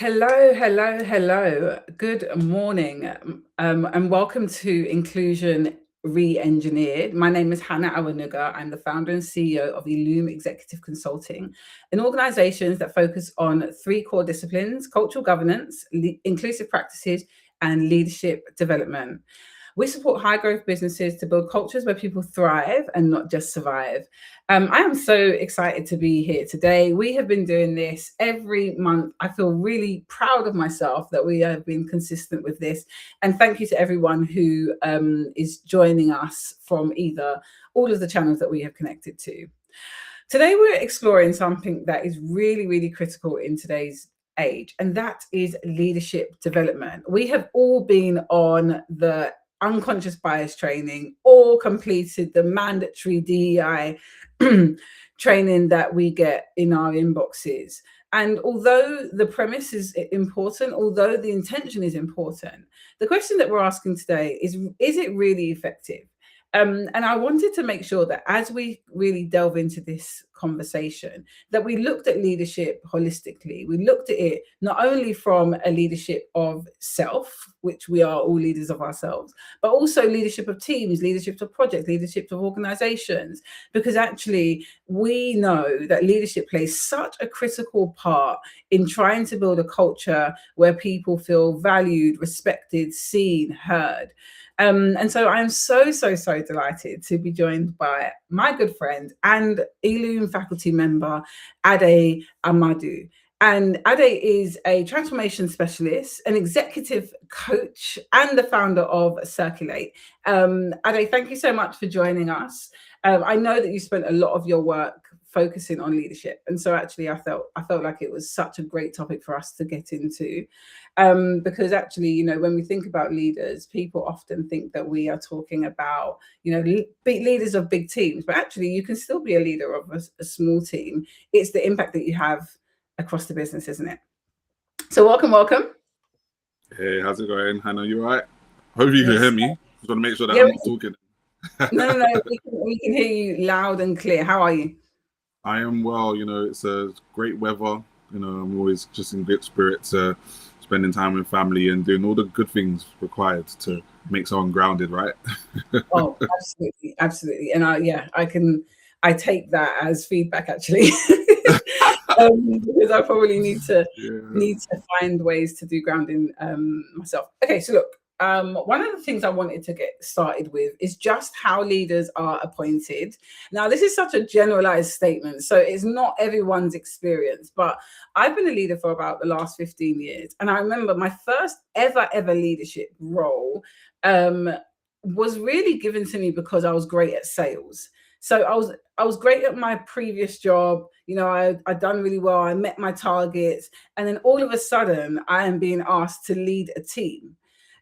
Hello, hello, hello. Good morning, and welcome to Inclusion Re-Engineered. My name is Hannah Awonuga. I'm the founder and CEO of Illume Executive Consulting, an organization that focus on three core disciplines: cultural governance, inclusive practices, and leadership development. We support high growth businesses to build cultures where people thrive and not just survive. I am so excited to be here today. We have been doing this every month. I feel really proud of myself that we have been consistent with this. And thank you to everyone who is joining us from either all of the channels that we have connected to. Today, we're exploring something that is really, really critical in today's age, and that is leadership development. We have all been on the unconscious bias training or completed the mandatory DEI training that we get in our inboxes. And although the premise is important, although the intention is important, the question that we're asking today is it really effective? And I wanted to make sure that as we really delve into this conversation, that we looked at leadership holistically. We looked at it not only from a leadership of self, which we are all leaders of ourselves, but also leadership of teams, leadership of projects, leadership of organizations, because actually we know that leadership plays such a critical part in trying to build a culture where people feel valued, respected, seen, heard. And so I'm so delighted to be joined by my good friend and Illume faculty member, Ade Ahmadu. And Ade is a transformation specialist, an executive coach, and the founder of Cerculate. Ade, thank you so much for joining us. I know that you spent a lot of your work focusing on leadership, and so actually I felt like it was such a great topic for us to get into, because actually, you know, when we think about leaders, people often think that we are talking about, you know, big leaders of big teams, but actually you can still be a leader of a small team. It's the impact that you have across the business, isn't it? So welcome. Hey, how's it going, Hannah? You all right? Hope you can Yes. hear me. Just want to make sure that Yeah, I'm not talking. no, we can hear you loud and clear. How are you? I am well. You know, it's a great weather. You know, I'm always just in good spirits, spending time with family and doing all the good things required to make someone grounded, right? Oh, absolutely. And I take that as feedback actually. Because I probably Yeah. need to find ways to do grounding myself. Okay, so look, one of the things I wanted to get started with is just how leaders are appointed. Now, this is such a generalized statement, so it's not everyone's experience, but I've been a leader for about the last 15 years. And I remember my first ever leadership role was really given to me because I was great at sales. So I was great at my previous job. You know, I'd done really well. I met my targets. And then all of a sudden, I am being asked to lead a team.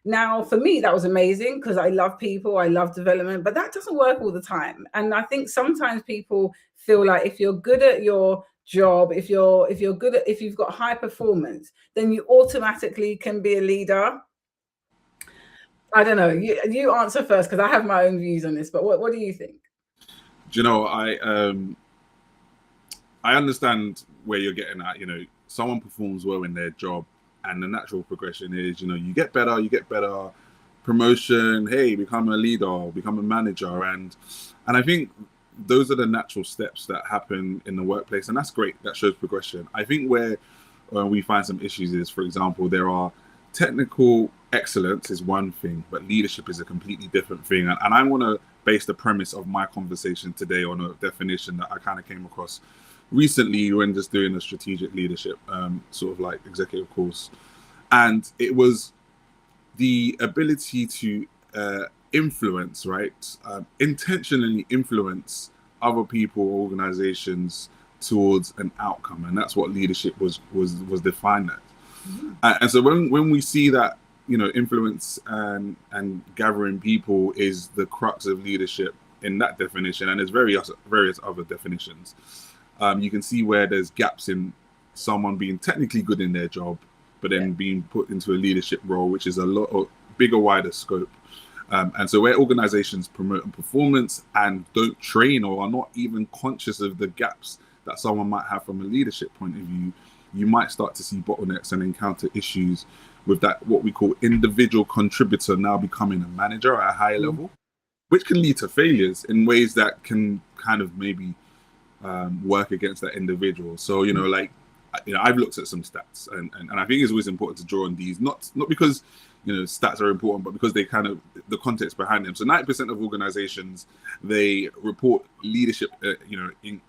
Now, for me, that was amazing because I love people, I love development, but that doesn't work all the time. And I think sometimes people feel like if you're good at your job, if you've got high performance, then you automatically can be a leader. I don't know. You answer first because I have my own views on this. But what do you think? Do you know, I understand where you're getting at. You know, someone performs well in their job, and the natural progression is, you know, you get better, promotion. Hey, become a leader, become a manager, and I think those are the natural steps that happen in the workplace, and that's great. That shows progression. I think where we find some issues is, for example, there are technical excellence is one thing, but leadership is a completely different thing. And I want to base the premise of my conversation today on a definition that I kind of came across recently when just doing a strategic leadership sort of like executive course. And it was the ability to influence, right? Intentionally influence other people, organizations towards an outcome. And that's what leadership was defined as. Mhm. And so when we see that, you know, influence and gathering people is the crux of leadership in that definition, and there's various other definitions. You can see where there's gaps in someone being technically good in their job, but then being put into a leadership role, which is a lot of bigger, wider scope. And so where organizations promote performance and don't train or are not even conscious of the gaps that someone might have from a leadership point of view, you might start to see bottlenecks and encounter issues with that, what we call individual contributor now becoming a manager at a higher level, which can lead to failures in ways that can kind of maybe work against that individual. So, like, I've looked at some stats, and I think it's always important to draw on these, not because stats are important, but because they kind of the context behind them. So 90% of organizations, they report leadership, in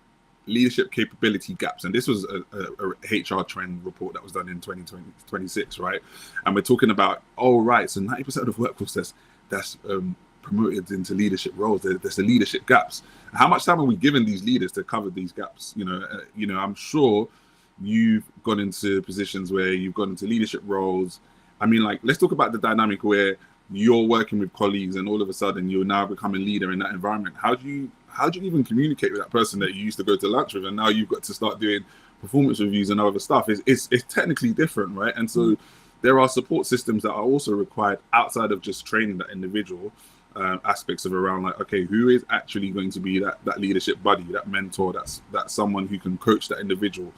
leadership capability gaps, and this was a HR trend report that was done in 2026, right? And we're talking about, so 90% of the workforce that's promoted into leadership roles, there's the leadership gaps. How much time are we giving these leaders to cover these gaps? I'm sure you've gone into positions where you've gone into leadership roles. I mean, like, let's talk about the dynamic where you're working with colleagues and all of a sudden you're now becoming a leader in that environment. How do you even communicate with that person that you used to go to lunch with, and now you've got to start doing performance reviews and other stuff? It's technically different, right? And so there are support systems that are also required outside of just training that individual, aspects of around, like, okay, who is actually going to be that leadership buddy, that mentor, that's someone who can coach that individual.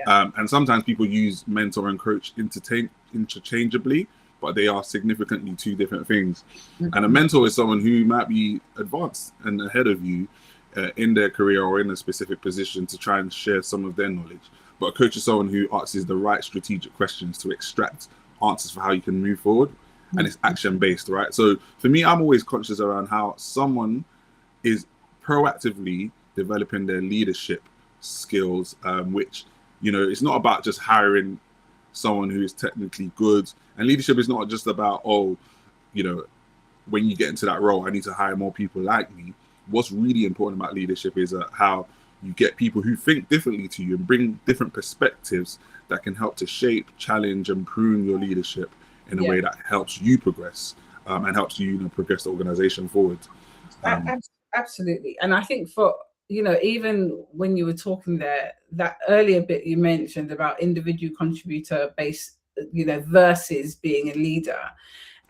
And sometimes people use mentor and coach interchangeably, but they are significantly two different things. And a mentor is someone who might be advanced and ahead of you in their career or in a specific position to try and share some of their knowledge. But a coach is someone who asks the right strategic questions to extract answers for how you can move forward. And it's action-based, right? So for me, I'm always conscious around how someone is proactively developing their leadership skills, which, it's not about just hiring someone who is technically good. And leadership is not just about, when you get into that role, I need to hire more people like me. What's really important about leadership is how you get people who think differently to you and bring different perspectives that can help to shape, challenge, and prune your leadership in a way that helps you progress, and helps you, progress the organization forward. Absolutely. And I think for, even when you were talking there, that earlier bit you mentioned about individual contributor based, versus being a leader.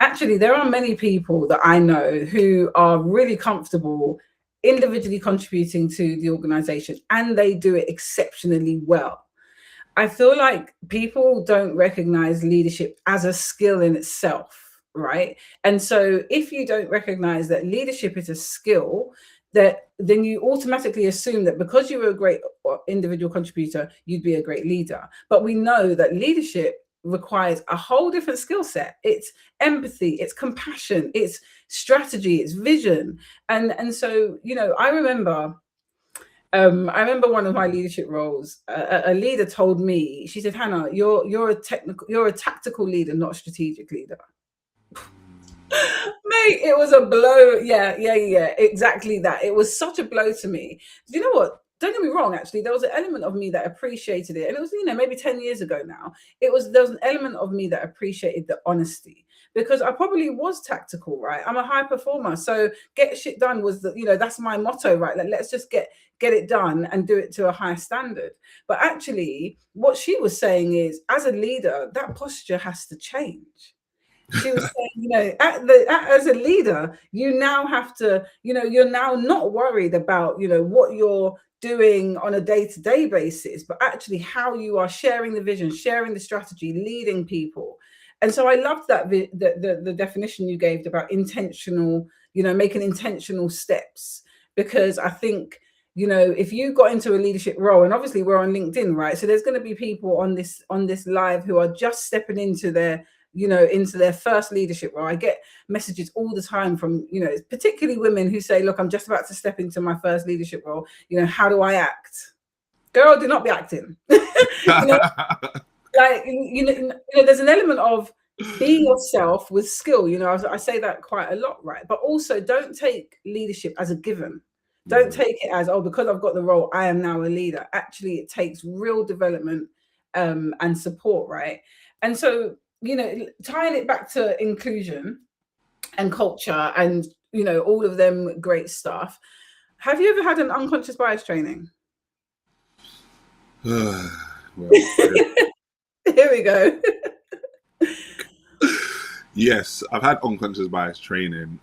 Actually, there are many people that I know who are really comfortable individually contributing to the organization, and they do it exceptionally well. I feel like people don't recognize leadership as a skill in itself, right? And so if you don't recognize that leadership is a skill, then you automatically assume that because you were a great individual contributor, you'd be a great leader. But we know that leadership requires a whole different skill set. It's empathy, it's compassion, it's strategy, it's vision. And so, I remember one of my leadership roles. A leader told me, she said, "Hannah, you're a tactical leader, not a strategic leader." Mate, it was a blow. Yeah, exactly that. It was such a blow to me. Do you know what? Don't get me wrong, actually, there was an element of me that appreciated it. And it was, maybe 10 years ago now. There was an element of me that appreciated the honesty, because I probably was tactical, right? I'm a high performer. So get shit done was that's my motto, right? Like, let's just get it done and do it to a high standard. But actually, what she was saying is, as a leader, that posture has to change. She was saying, as a leader, you now have to, you're now not worried about, what you're doing on a day-to-day basis, but actually how you are sharing the vision, sharing the strategy, leading people. And so I loved that the definition you gave about intentional, making intentional steps, because I think, if you got into a leadership role, and obviously we're on LinkedIn, right? So there's going to be people on this live who are just stepping into their first leadership role. I get messages all the time from, particularly women who say, look, I'm just about to step into my first leadership role. How do I act? Girl, do not be acting. There's an element of be yourself with skill. I say that quite a lot, right? But also don't take leadership as a given. Don't take it as, because I've got the role, I am now a leader. Actually, it takes real development and support, right? And so, tying it back to inclusion and culture and, all of them great stuff. Have you ever had an unconscious bias training? Well, Here we go. Yes, I've had unconscious bias training,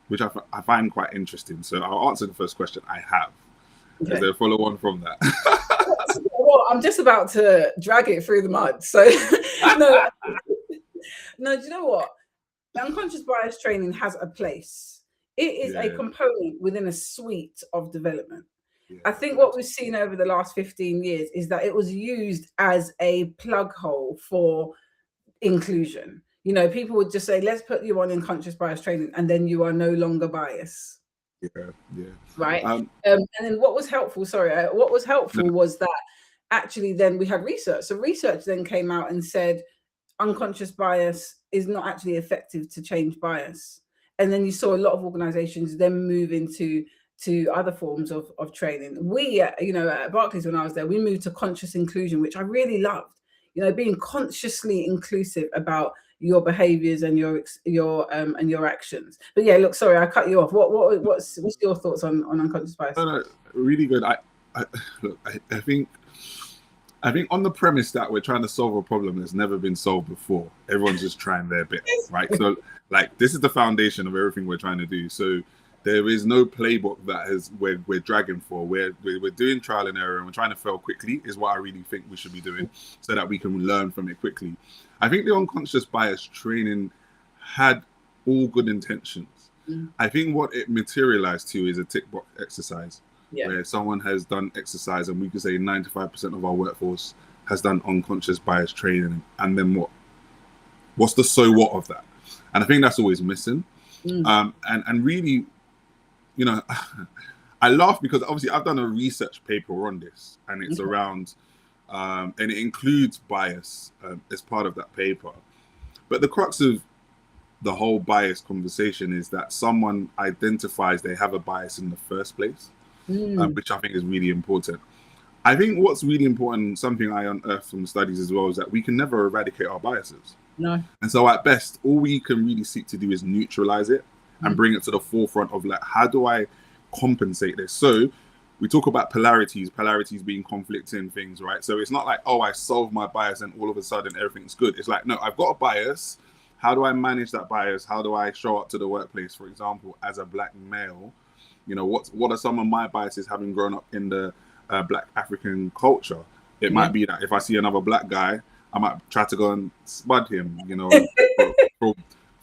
which I find quite interesting. So I'll answer the first question. I have. Okay. Is there a follow on from that? Well, I'm just about to drag it through the mud. So no, no, do you know what? Unconscious bias training has a place. It is a component within a suite of development. I think what we've seen over the last 15 years is that it was used as a plug hole for inclusion. You know, people would just say, let's put you on unconscious bias training, and then you are no longer biased. Right. And then what was helpful, was that actually then we had research. So research then came out and said unconscious bias is not actually effective to change bias. And then you saw a lot of organizations then move into other forms of training. We, at Barclays, when I was there, we moved to conscious inclusion, which I really loved. You know, being consciously inclusive about your behaviors and your actions. But yeah, look, sorry, I cut you off. What's your thoughts on unconscious bias? No, really good. I think on the premise that we're trying to solve a problem that's never been solved before, everyone's just trying their bit, right? So, like, this is the foundation of everything we're trying to do. So there is no playbook that we're dragging for. We're doing trial and error, and we're trying to fail quickly is what I really think we should be doing, so that we can learn from it quickly. I think the unconscious bias training had all good intentions. I think what it materialized to is a tick box exercise, where someone has done exercise, and we could say 95% of our workforce has done unconscious bias training, and then what's the so what of that? And I think that's always missing. And really, you know, I laugh because obviously I've done a research paper on this, and it's around, and it includes bias as part of that paper. But the crux of the whole bias conversation is that someone identifies they have a bias in the first place, which I think is really important. I think what's really important, something I unearthed from the studies as well, is that we can never eradicate our biases. No. And so at best, all we can really seek to do is neutralize it and bring it to the forefront of, like, how do I compensate this? So we talk about polarities being conflicting things, right? So it's not like, oh, I solve my bias and all of a sudden everything's good. It's like, no, I've got a bias. How do I manage that bias? How do I show up to the workplace, for example, as a Black male? You know, what are some of my biases having grown up in the Black African culture? It might be that if I see another Black guy, I might try to go and spud him, you know,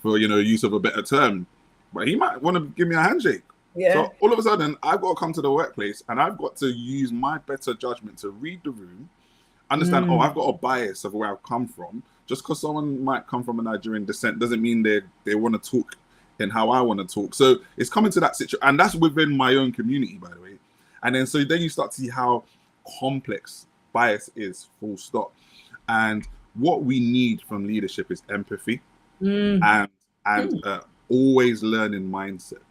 for use of a better term. But he might want to give me a handshake. So all of a sudden, I've got to come to the workplace and I've got to use my better judgment to read the room, understand, oh, I've got a bias of where I've come from. Just because someone might come from a Nigerian descent doesn't mean they want to talk in how I want to talk. So it's coming to that situation. And that's within my own community, by the way. And then so then you start to see how complex bias is, full stop. And what we need from leadership is empathy and always learning mindset.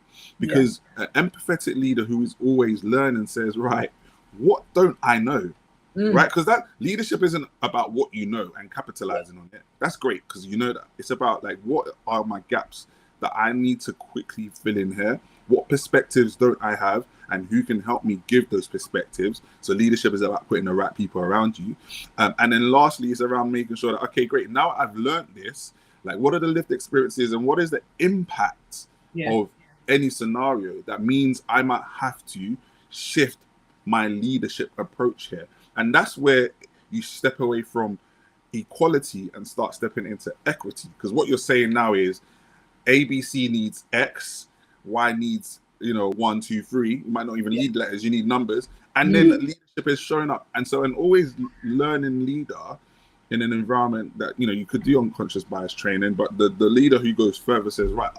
Because an empathetic leader who is always learning says, right, what don't I know? Right? Because that leadership isn't about what you know and capitalizing on it. That's great because you know that. It's about, like, what are my gaps that I need to quickly fill in here? What perspectives don't I have? And who can help me give those perspectives? So leadership is about putting the right people around you. And then lastly, it's around making sure that, okay, great, now I've learned this, like, what are the lived experiences and what is the impact of any scenario that means I might have to shift my leadership approach here. And that's where you step away from equality and start stepping into equity. Because what you're saying now is ABC needs X, Y needs, 1, 2, 3. You might not even need letters, you need numbers. And then leadership is showing up. And so an always learning leader in an environment that, you could do unconscious bias training, but the leader who goes further says, right,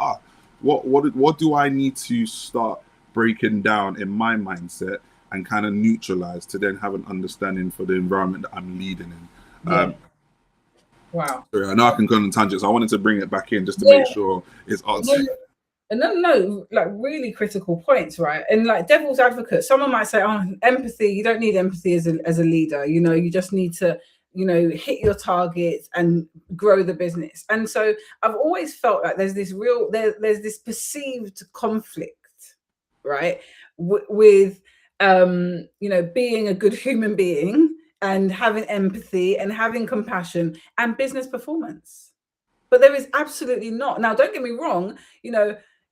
what do I need to start breaking down in my mindset and kind of neutralize to then have an understanding for the environment that I'm leading in. Wow. Sorry, I know I can go on tangents. So I wanted to bring it back in just to make sure it's answered. No, like, really critical points, right? And, like, devil's advocate, someone might say, oh, empathy, you don't need empathy as a leader, you just need to, hit your targets and grow the business. And so I've always felt like there's this perceived conflict, right, with being a good human being and having empathy and having compassion and business performance. But there is absolutely not. Now, don't get me wrong,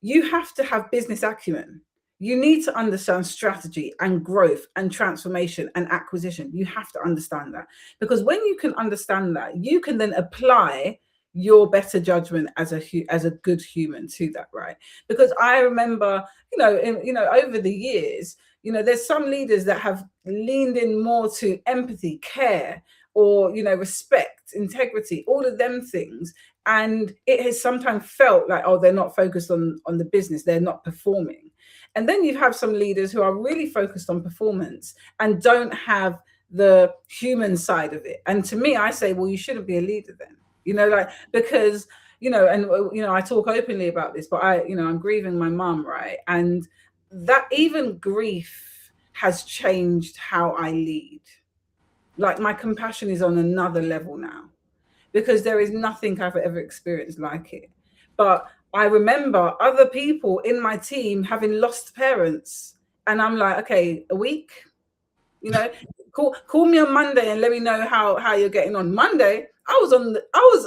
you have to have business acumen. You need to understand strategy and growth and transformation and acquisition. You have to understand that, because when you can understand that, you can then apply your better judgment as a good human to that, right? Because I remember, over the years, there's some leaders that have leaned in more to empathy, care, or respect, integrity, all of them things, and it has sometimes felt like, oh, they're not focused on the business, they're not performing. And then you have some leaders who are really focused on performance and don't have the human side of it. And to me, I say, well, you shouldn't be a leader then, because I talk openly about this, but I'm grieving my mum, right? And that even grief has changed how I lead. Like, my compassion is on another level now, because there is nothing I've ever experienced like it. But I remember other people in my team having lost parents, and I'm like, okay, a week, call me on Monday and let me know how you're getting on. Monday, I was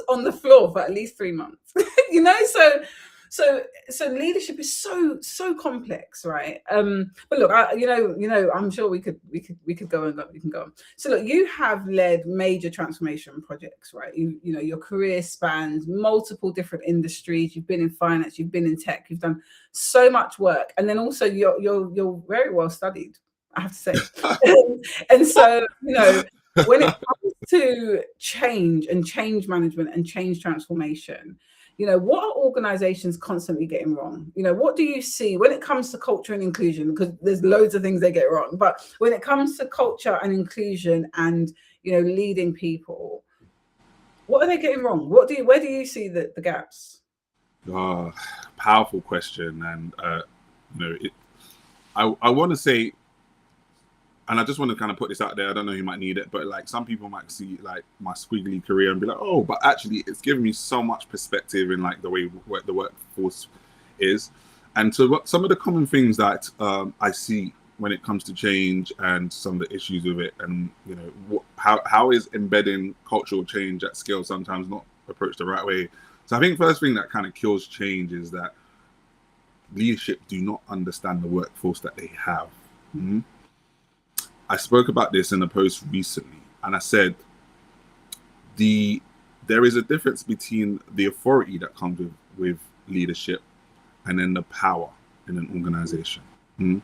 on the floor for at least 3 months. So leadership is so complex, right? But look, I'm sure we could go and we can go on. So look, you have led major transformation projects, right? Your career spans multiple different industries. You've been in finance, you've been in tech, you've done so much work, and then also you're very well studied, I have to say. And so, when it comes to change and change management and change transformation, what are organizations constantly getting wrong? What do you see when it comes to culture and inclusion? Because there's loads of things they get wrong, but when it comes to culture and inclusion and, leading people, what are they getting wrong? Where do you see the gaps? Powerful question. And, I want to say, and I just want to kind of put this out there, I don't know who might need it, but like some people might see like my squiggly career and be like, oh, but actually it's given me so much perspective in like the way the workforce is. And so some of the common things that I see when it comes to change and some of the issues with it, and how is embedding cultural change at scale sometimes not approached the right way. So I think first thing that kind of kills change is that leadership do not understand the workforce that they have. Mm-hmm. I spoke about this in a post recently, and I said there is a difference between the authority that comes with leadership and then the power in an organization. Mm-hmm.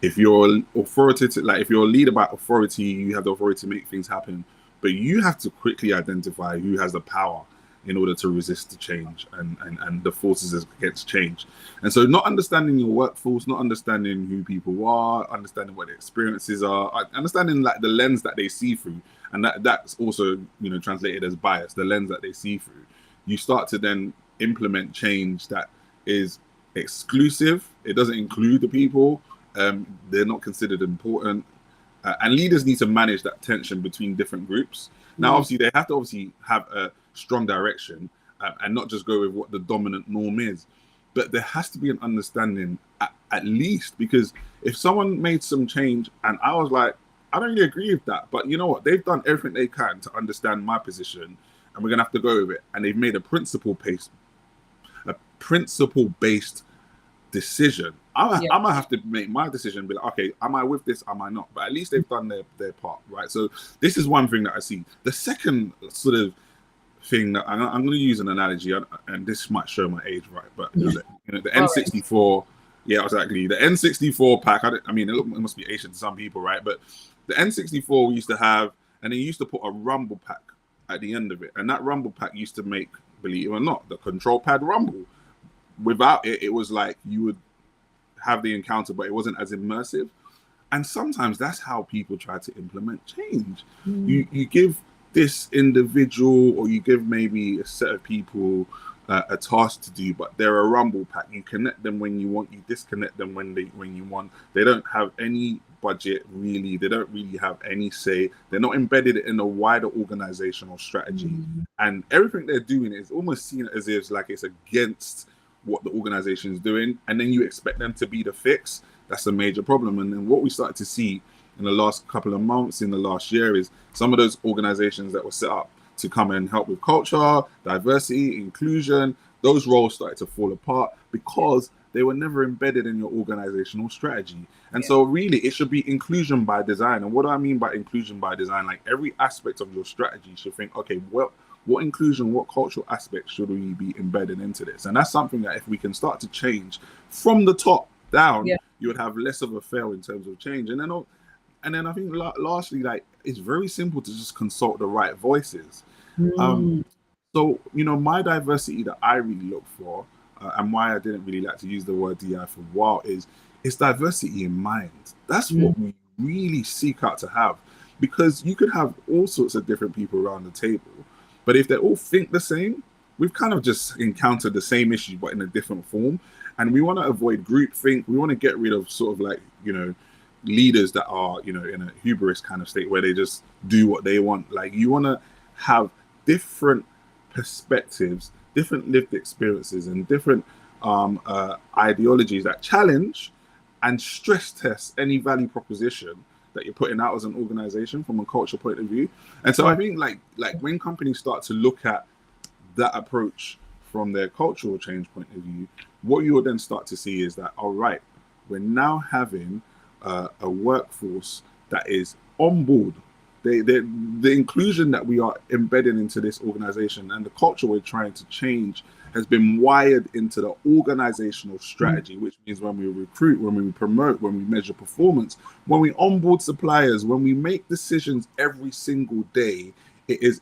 If you're authoritative, like if you're a leader by authority, you have the authority to make things happen, but you have to quickly identify who has the power in order to resist the change and the forces against change. And so not understanding your workforce, not understanding who people are, understanding what their experiences are, understanding like the lens that they see through, and that's also translated as bias, the lens that they see through. You start to then implement change that is exclusive. It doesn't include the people. They're not considered important. And leaders need to manage that tension between different groups. Now, obviously, they have to have a strong direction and not just go with what the dominant norm is. But there has to be an understanding at least, because if someone made some change and I was like, I don't really agree with that, but you know what? They've done everything they can to understand my position and we're going to have to go with it. And they've made a principle-based decision. I might have to make my decision, be like, okay, am I with this? Am I not? But at least they've done their part, right? So this is one thing that I see. The second sort of thing that I'm going to use an analogy, and this might show my age, right? But the N64, yeah, exactly. The N64 pack. It must be Asian to some people, right? But the N64 we used to have, and they used to put a rumble pack at the end of it, and that rumble pack used to make, believe it or not, the control pad rumble. Without it, it was like you would have the encounter, but it wasn't as immersive. And sometimes that's how people try to implement change. You give this individual, or you give maybe a set of people a task to do, but they're a rumble pack. You connect them when you want, you disconnect them when you want. They don't have any budget, really. They don't really have any say. They're not embedded in a wider organizational strategy. And everything they're doing is almost seen as if like it's against what the organization is doing, and then you expect them to be the fix. That's a major problem. And then what we started to see in the last couple of months, in the last year, is some of those organizations that were set up to come and help with culture, diversity, inclusion, those roles started to fall apart because they were never embedded in your organizational strategy. And Yeah. so really it should be inclusion by design. And what do I mean by inclusion by design? Like every aspect of your strategy should think, okay, what inclusion, what cultural aspects should we be embedded into this? And that's something that if we can start to change from the top down, Yeah. you would have less of a fail in terms of change. And then I think lastly, like it's very simple to just consult the right voices. Mm. So, my diversity that I really look for, and why I didn't really like to use the word DI for a while, is it's diversity in mind. That's what we really seek out to have, because you could have all sorts of different people around the table, but if they all think the same, we've kind of just encountered the same issue, but in a different form. And we want to avoid groupthink. We want to get rid of sort of like, leaders that are, in a hubris kind of state where they just do what they want. Like you want to have different perspectives, different lived experiences, and different ideologies that challenge and stress test any value proposition that you're putting out as an organization from a cultural point of view. And so I think like when companies start to look at that approach from their cultural change point of view, what you will then start to see is that, all right, we're now having a workforce that is on board. The inclusion that we are embedding into this organization and the culture we're trying to change has been wired into the organizational strategy, which means when we recruit, when we promote, when we measure performance, when we onboard suppliers, when we make decisions every single day, it is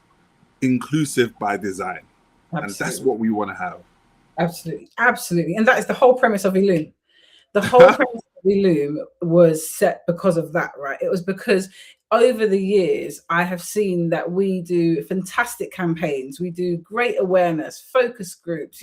inclusive by design. Absolutely. And that's what we want to have. Absolutely. And that is the whole premise of Illume. The whole premise of Illume was set because of that, right? It was because over the years, I have seen that we do fantastic campaigns. We do great awareness, focus groups.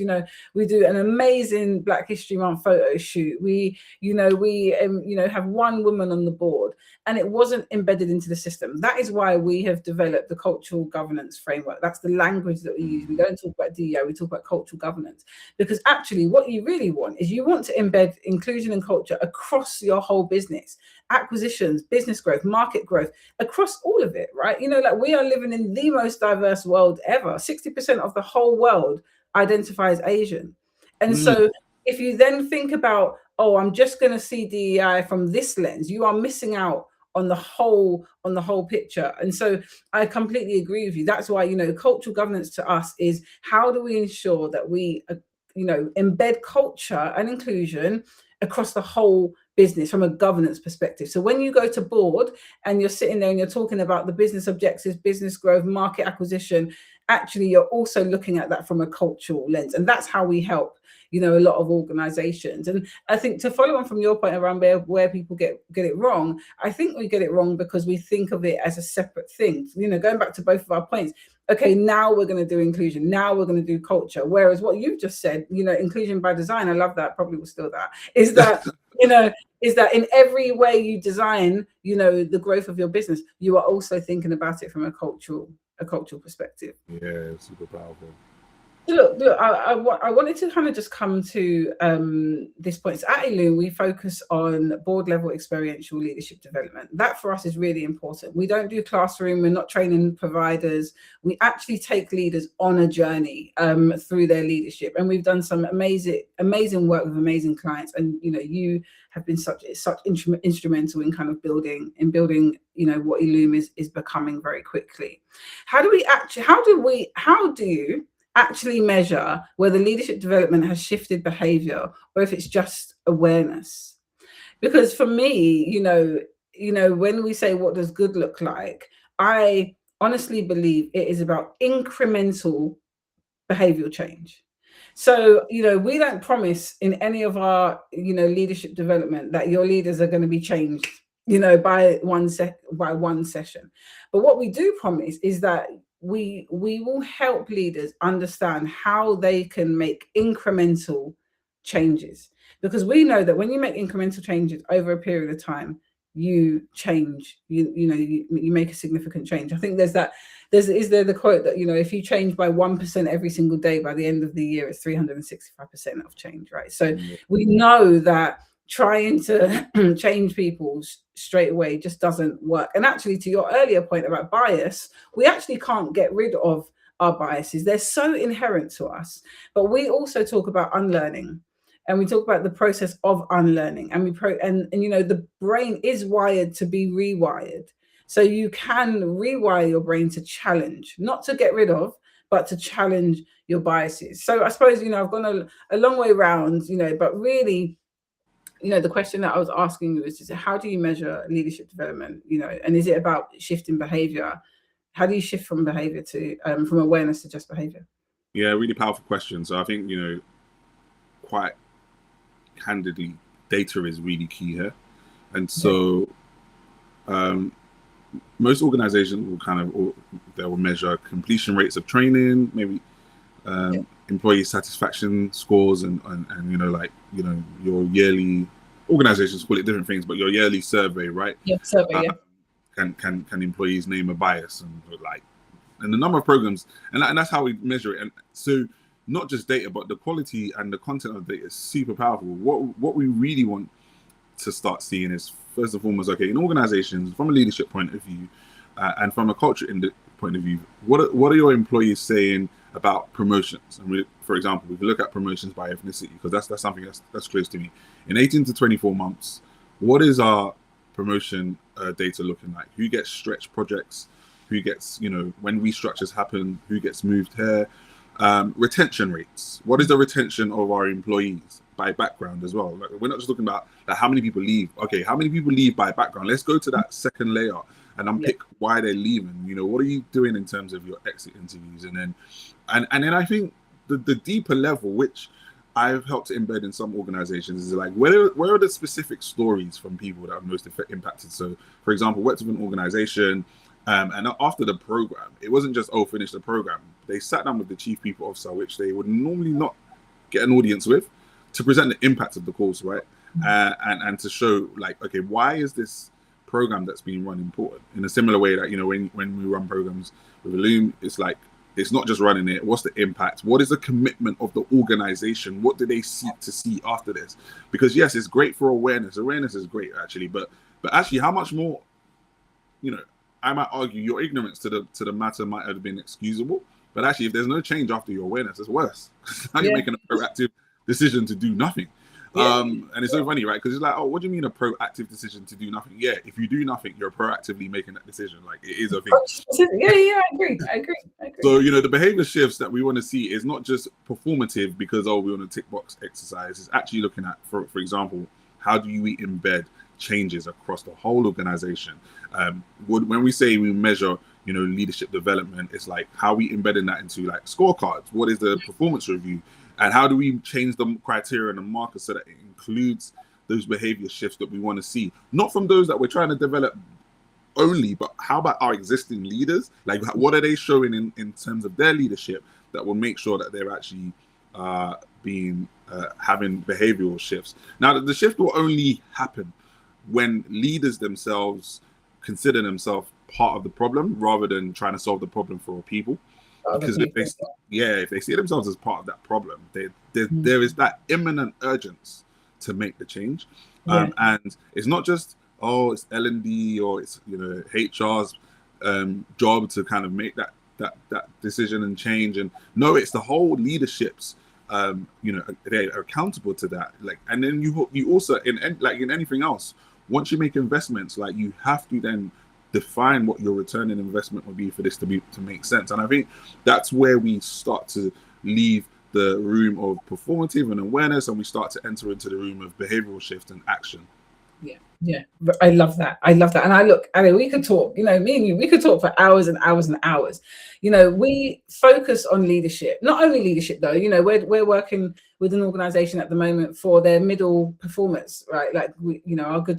We do an amazing Black History Month photo shoot. We have one woman on the board, and it wasn't embedded into the system. That is why we have developed the cultural governance framework. That's the language that we use. We don't talk about DEI, we talk about cultural governance, because actually what you really want is you want to embed inclusion and culture across your whole business. Acquisitions, business growth, market growth, across all of it, right? We are living in the most diverse world ever. 60% of the whole world identifies Asian. And so if you then think about, I'm just going to see DEI from this lens, you are missing out on the whole picture. And so I completely agree with you. That's why, cultural governance to us is how do we ensure that we, embed culture and inclusion across the whole business from a governance perspective. So when you go to board and you're sitting there and you're talking about the business objectives, business growth, market acquisition, actually you're also looking at that from a cultural lens. And that's how we help, a lot of organizations. And I think to follow on from your point around where people get it wrong, I think we get it wrong because we think of it as a separate thing. Going back to both of our points, okay, now we're going to do inclusion. Now we're going to do culture. Whereas what you've just said, inclusion by design, I love that, probably will steal that, is that, is that in every way you design, the growth of your business, you are also thinking about it from a cultural perspective. Yeah, super powerful. Look, I wanted to kind of just come to this point. So at Illume, we focus on board level experiential leadership development. That for us is really important. We don't do classroom. We're not training providers. We actually take leaders on a journey through their leadership. And we've done some amazing work with amazing clients. And, you have been such instrumental in kind of building, what Illume is becoming very quickly. How do you actually measure whether leadership development has shifted behavior or if it's just awareness? Because for me, when we say what does good look like, I honestly believe it is about incremental behavioral change. So, we don't promise in any of our, leadership development that your leaders are going to be changed, by one session. But what we do promise is that we will help leaders understand how they can make incremental changes, because we know that when you make incremental changes over a period of time, you change, you make a significant change. I think is there the quote that, if you change by 1% every single day, by the end of the year, it's 365% of change, right? So we know that trying to change people straight away just doesn't work. And actually, to your earlier point about bias, we actually can't get rid of our biases. They're so inherent to us. But we also talk about unlearning. and we talk about the process of unlearning, and the brain is wired to be rewired. So you can rewire your brain to challenge, not to get rid of, but to challenge your biases. So I suppose, I've gone a long way around, but really, the question that I was asking you is just, how do you measure leadership development, and is it about shifting behavior? How do you shift from behavior to, from awareness to just behavior? Yeah, really powerful question. So I think, quite candidly, data is really key here. And so most organizations will measure completion rates of training, maybe employee satisfaction scores, and your yearly, organizations call it different things, but your yearly survey, right? Yeah, survey, yeah. Can employees name a bias, and the number of programs, and that's how we measure it. And so not just data, but the quality and the content of data is super powerful. What we really want to start seeing is, first and foremost, okay, in organizations, from a leadership point of view, and from a culture point of view, what are your employees saying about promotions? And for example, we can look at promotions by ethnicity, because that's something that's close to me. In 18 to 24 months, what is our promotion data looking like? Who gets stretch projects? Who gets, when restructures happen, who gets moved here? Retention rates. What is the retention of our employees by background as well? Like, we're not just talking about how many people leave. Okay, how many people leave by background? Let's go to that second layer and unpick why they're leaving. What are you doing in terms of your exit interviews? And then I think the deeper level, which I've helped to embed in some organizations, is like, where are the specific stories from people that are most impacted? So, for example, worked with an organization, and after the program, it wasn't just, finish the program. They sat down with the chief people officer, which they would normally not get an audience with, to present the impact of the course, right? And to show, like, okay, why is this program that's being run important? In a similar way that, when we run programs with Illume, it's like, it's not just running it. What's the impact? What is the commitment of the organization? What do they seek to see after this? Because yes, it's great for awareness. Awareness is great, actually, but actually, how much more? I might argue your ignorance to the matter might have been excusable, but actually, if there's no change after your awareness, it's worse. Now you're making a proactive decision to do nothing. And it's so funny, right? Because it's like, what do you mean a proactive decision to do nothing? Yeah, if you do nothing, you're proactively making that decision. Like, it is a thing. Yeah, I agree. So, the behavior shifts that we want to see is not just performative because, we want a tick box exercise. It's actually looking at, for example, how do we embed changes across the whole organization? When we say we measure, leadership development, it's like, how we embedding that into, like, scorecards? What is the performance review? And how do we change the criteria and the markers so that it includes those behavior shifts that we want to see? Not from those that we're trying to develop only, but how about our existing leaders? Like, what are they showing in terms of their leadership that will make sure that they're actually having behavioral shifts? Now, the shift will only happen when leaders themselves consider themselves part of the problem rather than trying to solve the problem for people. Because if they see themselves as part of that problem, there is that imminent urgency to make the change. And it's not just, it's L&D or it's HR's job to kind of make that decision and change. And no, it's the whole leadership's they're accountable to that. Like, and then you also in anything else, once you make investments, like, you have to then define what your return on investment would be for this to make sense. And I think that's where we start to leave the room of performative and awareness, and we start to enter into the room of behavioral shift and action. Yeah, I love that. And we could talk, me and you, we could talk for hours and hours and hours. We focus on leadership, not only leadership though. We're working with an organization at the moment for their middle performers, right? Like, our good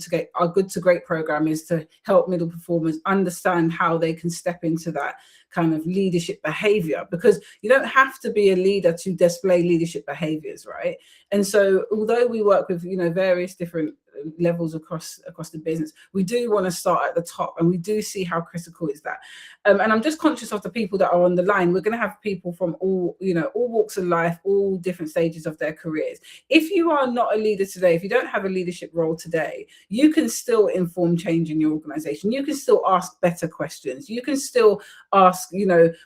to great program is to help middle performers understand how they can step into that kind of leadership behavior, because you don't have to be a leader to display leadership behaviors, right? And so, although we work with various different levels across the business, we do want to start at the top, and we do see how critical is that. And I'm just conscious of the people that are on the line. We're going to have people from all walks of life, all different stages of their careers. If you are not a leader today, if you don't have a leadership role today, you can still inform change in your organization. You can still ask better questions. You can still ask,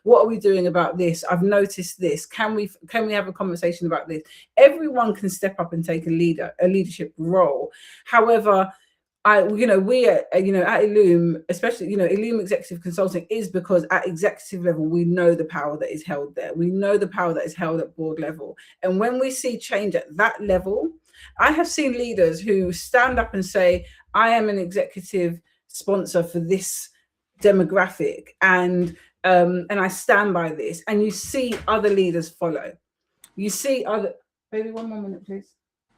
what are we doing about this? I've noticed this. Can we have a conversation about this? Everyone can step up and take a leadership role. However, we at Illume, especially, Illume Executive Consulting, is because at executive level, we know the power that is held there. We know the power that is held at board level. And when we see change at that level, I have seen leaders who stand up and say, I am an executive sponsor for this demographic, and I stand by this. And you see other leaders follow. You see other, baby, 1 more minute, please.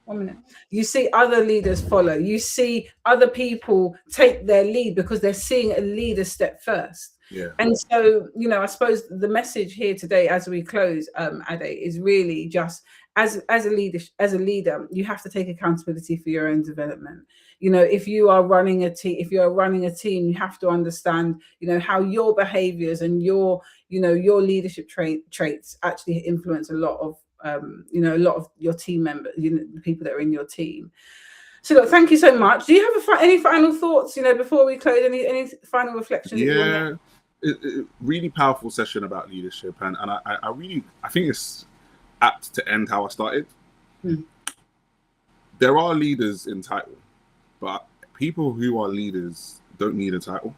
1 minute. You see other leaders follow. You see other people take their lead because they're seeing a leader step first. Yeah. And so, I suppose the message here today, as we close, Ade, is really just as a leader, you have to take accountability for your own development. If you are running a team, you have to understand, how your behaviors and your leadership traits actually influence a lot of your team members, the people that are in your team. So look, thank you so much. Do you have any final thoughts, before we close? Any final reflections? Yeah, really powerful session about leadership, and I think it's apt to end how I started. There are leaders in title, but people who are leaders don't need a title.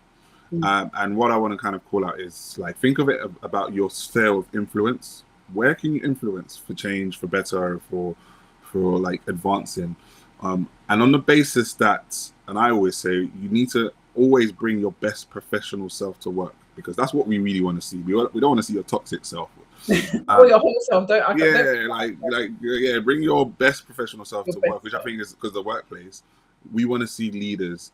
And what I want to kind of call out is, like, think of it about your sphere of influence. Where can you influence for change, for better, for like advancing? And on the basis that, and I always say, you need to always bring your best professional self to work, because that's what we really want to see. We don't want to see your toxic self. Or your whole self, don't. Bring your best professional self to work, which I think is because the workplace. We want to see leaders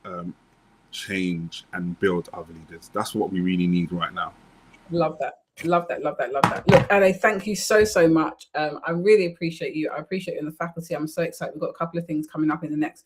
change and build other leaders. That's what we really need right now. Love that. Look, Ade, thank you so much. I really appreciate you. I appreciate you in the faculty. I'm so excited. We've got a couple of things coming up in the next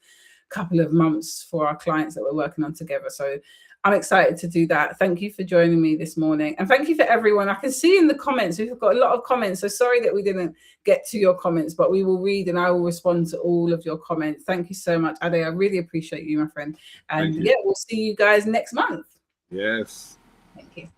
couple of months for our clients that we're working on together. So I'm excited to do that. Thank you for joining me this morning. And thank you for everyone. I can see in the comments, we've got a lot of comments. So sorry that we didn't get to your comments, but we will read and I will respond to all of your comments. Thank you so much, Ade. I really appreciate you, my friend. And we'll see you guys next month. Yes. Thank you.